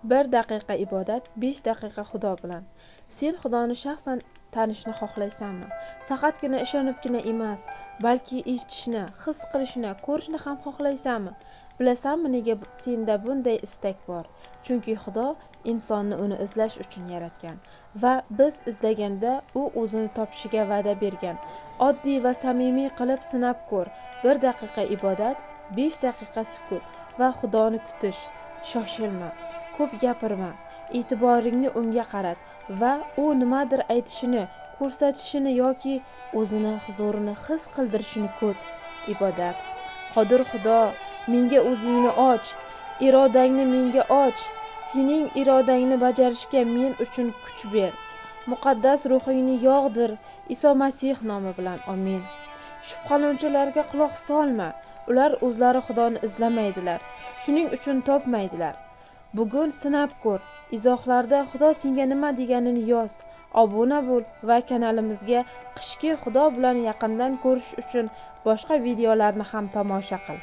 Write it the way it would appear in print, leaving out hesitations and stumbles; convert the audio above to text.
1 daqiqa ibodat, 5 daqiqa Xudo bilan. Sen Xudoni shaxsan tanishni xohlaysanmi? Faqatgina ishonibgina emas, balki eshitishni, his qilishni, ko'rishni ham xohlaysanmi? Bilasanmi nega senda bunday istak bor? Chunki Xudo insonni uni izlash uchun yaratgan va biz izlaganda u o'zini topishiga va'da bergan. Oddiy va samimiy qilib sinab ko'r. 1 daqiqa ibodat, 5 daqiqa sukut va Xudoni kutish. Shoshilma, ko'p gapirma, e'tiboringni unga qarat va u nimadir aytishini, ko'rsatishini yoki o'zini huzurini his qildirishini kut. Ibodat. Qodir Xudo, menga o'zingni och, irodangni menga och. Sening irodangni bajarishga men uchun kuch ber. Muqaddas ruhingni yog'dir, Iso Masih nomi bilan. Amin. Shubhalanuvchilarga quloq solma. Ular o'zlari Xudoni izlamaydilar. Shuning uchun topmaydilar. Bugun sinab ko'r. Izohlarda Xudo senga nima deganini yoz. Obuna bo'l va kanalimizga qishki Xudo bilan yaqindan ko'rish uchun boshqa videolarni ham tomosha qil.